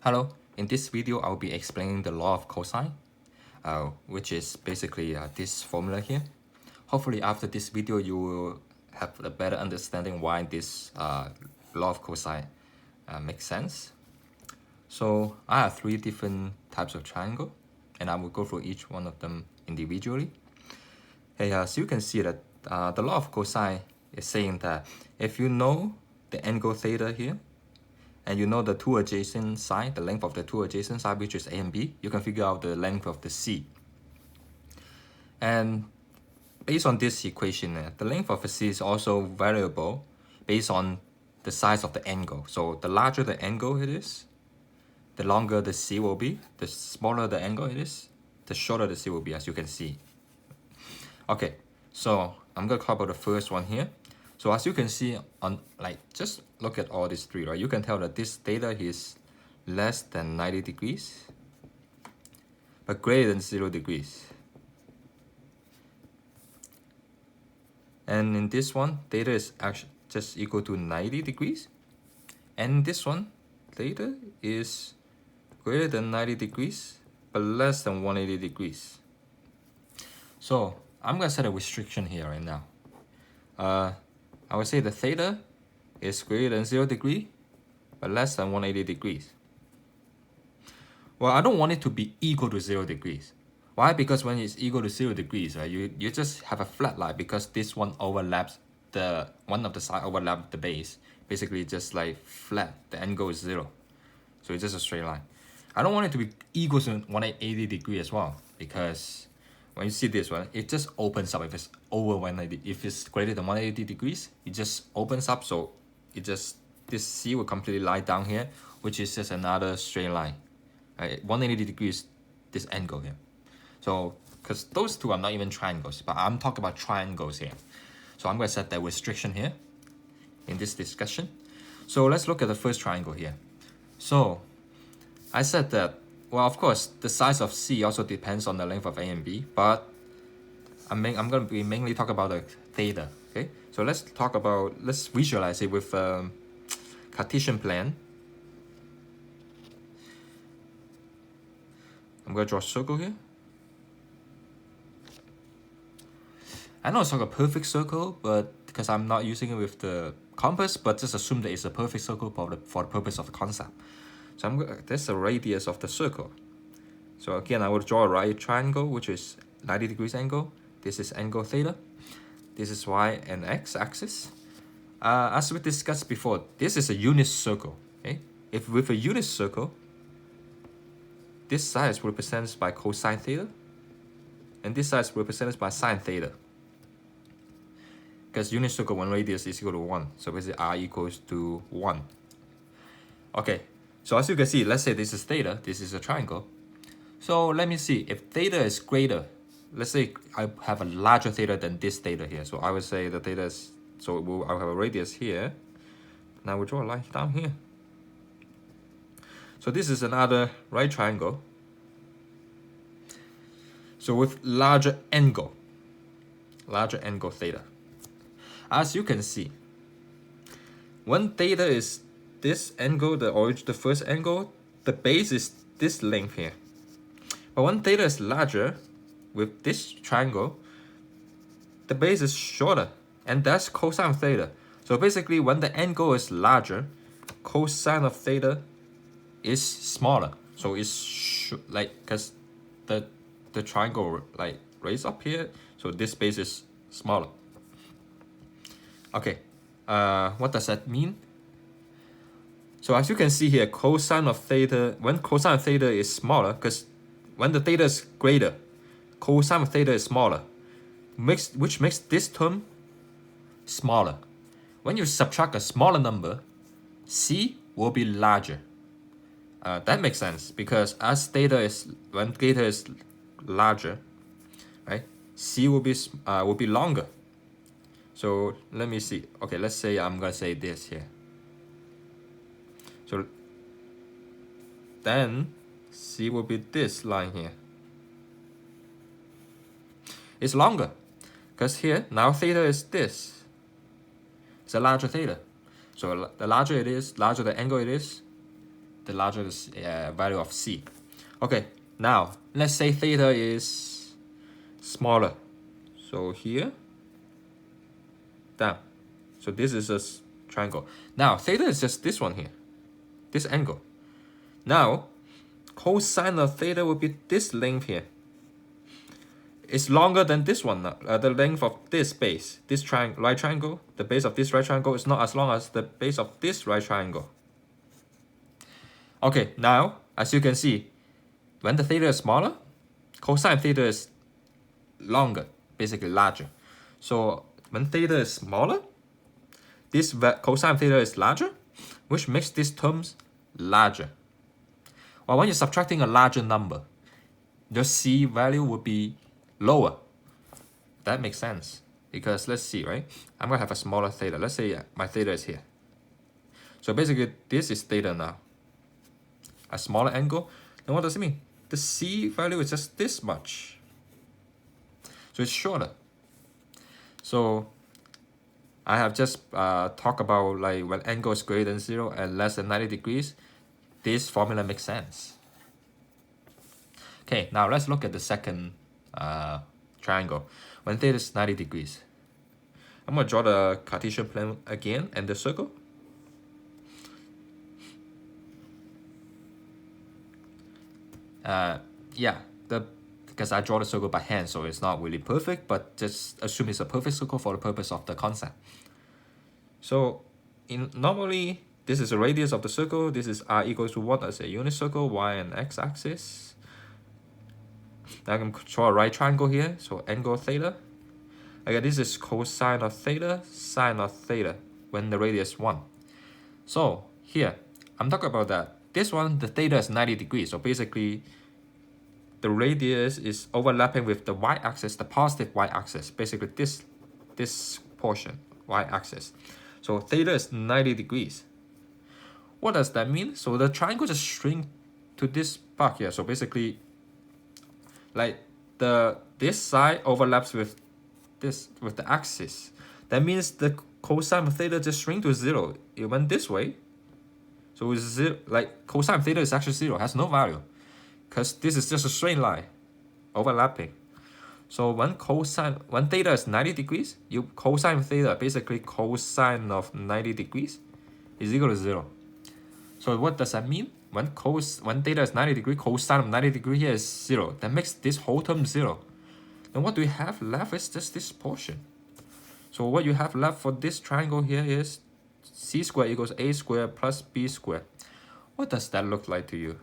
Hello, in this video I'll be explaining the law of cosine, which is basically this formula here. Hopefully after this video you will have a better understanding why this law of cosine makes sense. So I have three different types of triangle and I will go through each one of them individually. So you can see that the law of cosine is saying that if you know the angle theta here, and you know the two adjacent side, the length of the two adjacent side, which is A and B, you can figure out the length of the C. And based on this equation, the length of the C is also variable based on the size of the angle. So the larger the angle it is, the longer the C will be. The smaller the angle it is, the shorter the C will be, as you can see. Okay, so I'm gonna talk about the first one here. So as you can see on, just look at all these three, right? You can tell that this theta is less than 90 degrees, but greater than 0 degrees. And in this one, theta is actually just equal to 90 degrees. And this one, theta is greater than 90 degrees, but less than 180 degrees. So I'm gonna set a restriction here right now. I would say the theta is greater than 0 degree, but less than 180 degrees. Well, I don't want it to be equal to 0 degrees. Why? Because when it's equal to 0 degrees, right, you just have a flat line because this one overlaps one of the side overlaps the base. Basically, just like flat, the angle is 0. So it's just a straight line. I don't want it to be equal to 180 degree as well, because when you see this one, it just opens up if it's over 180. If it's greater than 180 degrees, it just opens up, so this C will completely lie down here, which is just another straight line. 180 degrees, this angle here. So, because those two are not even triangles, but I'm talking about triangles here. So I'm going to set that restriction here in this discussion. So let's look at the first triangle here. So I said that, well, of course, the size of C also depends on the length of A and B, but I'm going to be mainly talk about the theta, okay? So let's visualize it with Cartesian plan. I'm going to draw a circle here. I know it's not a perfect circle, but because I'm not using it with the compass, but just assume that it's a perfect circle for the purpose of the concept. So that's the radius of the circle. So again, I will draw a right triangle, which is 90 degrees angle. This is angle theta. This is y and x axis. As we discussed before, this is a unit circle. Okay, if with a unit circle, this side is represented by cosine theta, and this side is represented by sine theta. Because unit circle, one radius is equal to 1, so basically r equals to 1. Okay, so as you can see, let's say this is theta, this is a triangle. So let me see, if theta is greater, let's say I have a larger theta than this theta here. So I would say the theta is, I'll have a radius here. Now we draw a line down here. So this is another right triangle. So with larger angle theta. As you can see, when theta is this angle, the first angle, the base is this length here. But when theta is larger, with this triangle, the base is shorter, and that's cosine of theta. So basically, when the angle is larger, cosine of theta is smaller. So it's because the triangle raised up here, so this base is smaller. Okay, what does that mean? So as you can see here, cosine of theta, when cosine of theta is smaller, because when the theta is greater, cosine of theta is smaller, which makes this term smaller. When you subtract a smaller number, C will be larger. That makes sense, because when theta is larger, right, C will be longer. So let me see. Okay, let's say I'm gonna say this here. So then C will be this line here. It's longer, because here now theta is this. It's a larger theta. So the larger it is, larger the angle it is, the larger value of c. Okay, now let's say theta is smaller. So here, down. So this is a triangle. Now theta is just this one here, this angle. Now cosine of theta will be this length here. It's longer than this one now. The length of this base, this right triangle, the base of this right triangle is not as long as the base of this right triangle. Okay, now as you can see, when the theta is smaller, cosine theta is longer, basically larger. So when theta is smaller, this cosine theta is larger, which makes these terms larger. Well, when you're subtracting a larger number, the c value would be lower. That makes sense, because let's see, right? I'm gonna have a smaller theta. Let's say my theta is here. So basically this is theta now, a smaller angle. Then what does it mean? The c value is just this much, so it's shorter. So I have just talked about like when angle is greater than 0 and less than 90 degrees, this formula makes sense. Okay, now let's look at the second triangle. When theta is 90 degrees, I'm going to draw the Cartesian plane again and the circle. Yeah, because I draw the circle by hand, so it's not really perfect, but just assume it's a perfect circle for the purpose of the concept. So normally, this is the radius of the circle. This is r equals to 1 as a unit circle, y and x axis. Now I can draw a right triangle here, so angle theta. Again, this is cosine of theta, sine of theta, when the radius is 1. So here, I'm talking about that. This one, the theta is 90 degrees, so basically, the radius is overlapping with the y-axis, the positive y-axis, basically this portion, y-axis. So theta is 90 degrees. What does that mean? So the triangle just shrink to this part here. So basically, like this side overlaps with the axis. That means the cosine of theta just shrink to 0. It went this way. So it's 0, like cosine of theta is actually 0, has no value, because this is just a straight line overlapping. So when theta is 90 degrees, cosine of theta, basically cosine of 90 degrees, is equal to 0. So what does that mean? When theta is 90 degrees, cosine of 90 degrees here is 0. That makes this whole term 0. Then what do we have left is just this portion. So what you have left for this triangle here is c squared equals a squared plus b squared. What does that look like to you?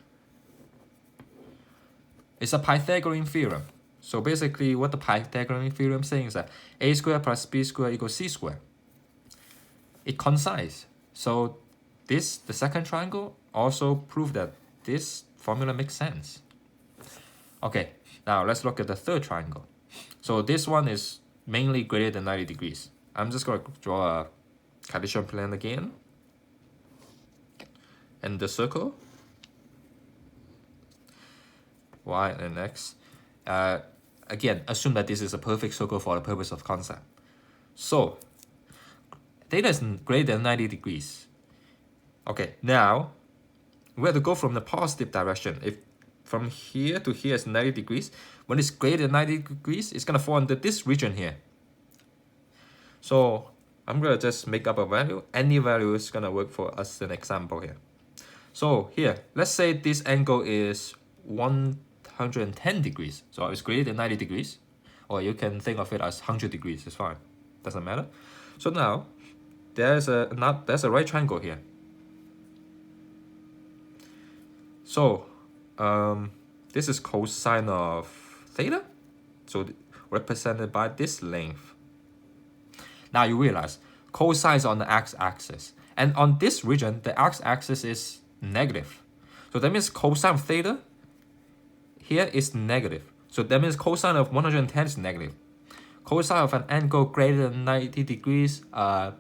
It's a Pythagorean theorem. So basically what the Pythagorean theorem is saying is that a squared plus b squared equals c squared. It coincides. So the second triangle also proved that this formula makes sense. Okay, now let's look at the third triangle. So this one is mainly greater than 90 degrees. I'm just going to draw a Cartesian plane again. And the circle, y and x. Again, assume that this is a perfect circle for the purpose of concept. So theta is greater than 90 degrees. Okay, now we have to go from the positive direction. If from here to here is 90 degrees, when it's greater than 90 degrees, it's going to fall into this region here. So I'm going to just make up a value. Any value is going to work for us an example here. So here, let's say this angle is 110 degrees. So it's greater than 90 degrees. Or you can think of it as 100 degrees. It's fine. Doesn't matter. So now, there's a right triangle here. So this is cosine of theta. So represented by this length. Now you realize cosine is on the x-axis. And on this region, the x-axis is negative. So that means cosine of theta here is negative. So that means cosine of 110 is negative. Cosine of an angle greater than 90 degrees but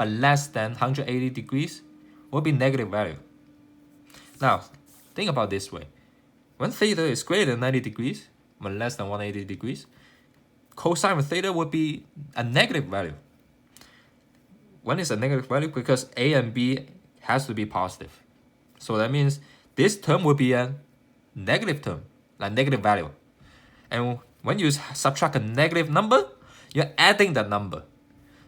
less than 180 degrees will be negative value. Now, think about this way. When theta is greater than 90 degrees but less than 180 degrees, cosine of theta would be a negative value. When it's a negative value, because a and b has to be positive. So that means this term will be a negative term, like negative value. And when you subtract a negative number, you're adding that number.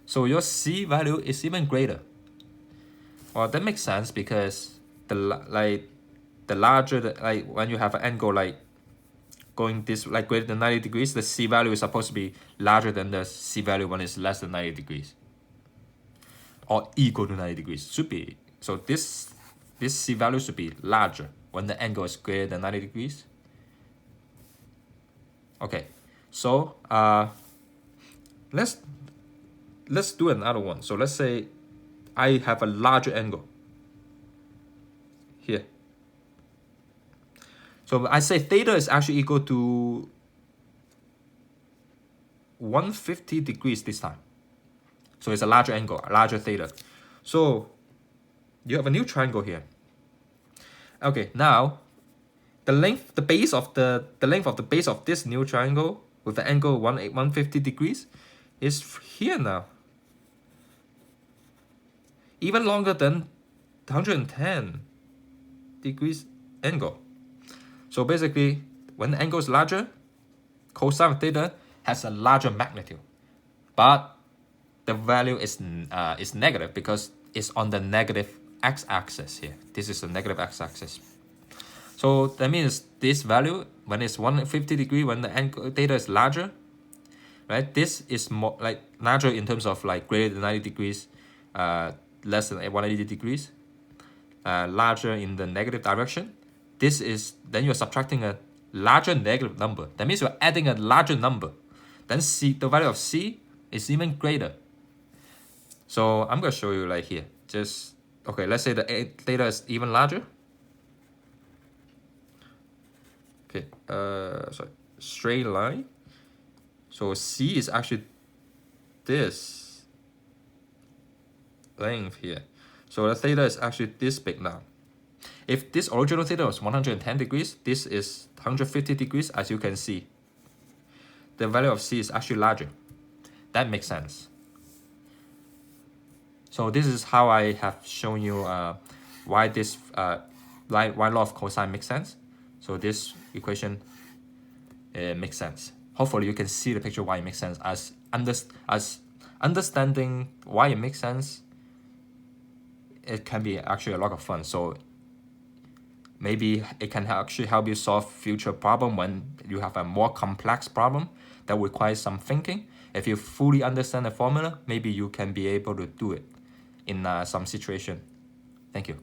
So your C value is even greater. Well, that makes sense because the larger, like when you have an angle like going this, like greater than 90 degrees, the C value is supposed to be larger than the C value when it's less than 90 degrees. Or equal to 90 degrees, should be. So this C value should be larger when the angle is greater than 90 degrees. Okay, so let's do another one. So let's say I have a larger angle here. So I say theta is actually equal to 150 degrees this time. So it's a larger angle, a larger theta. So you have a new triangle here. Okay, now the length of the base of this new triangle with the angle 150 degrees is here now. Even longer than 110 degrees angle. So basically, when the angle is larger, cosine of theta has a larger magnitude. But the value is negative because it's on the negative x-axis here. This is the negative x-axis. So that means this value, when it's 150 degree, when the angle theta is larger, right? This is more like larger in terms of like greater than 90 degrees, less than 180 degrees, larger in the negative direction. This is, then you're subtracting a larger negative number. That means you're adding a larger number. Then C, the value of C is even greater. So I'm going to show you like here. Just, okay, let's say the theta is even larger. Okay, sorry, straight line. So C is actually this length here. So the theta is actually this big now. If this original theta was 110 degrees, this is 150 degrees, as you can see. The value of C is actually larger. That makes sense. So this is how I have shown you why this why law of cosine makes sense. So this equation makes sense. Hopefully you can see the picture why it makes sense. As understanding why it makes sense, it can be actually a lot of fun. So maybe it can actually help you solve future problem when you have a more complex problem that requires some thinking. If you fully understand the formula, maybe you can be able to do it in some situation. Thank you.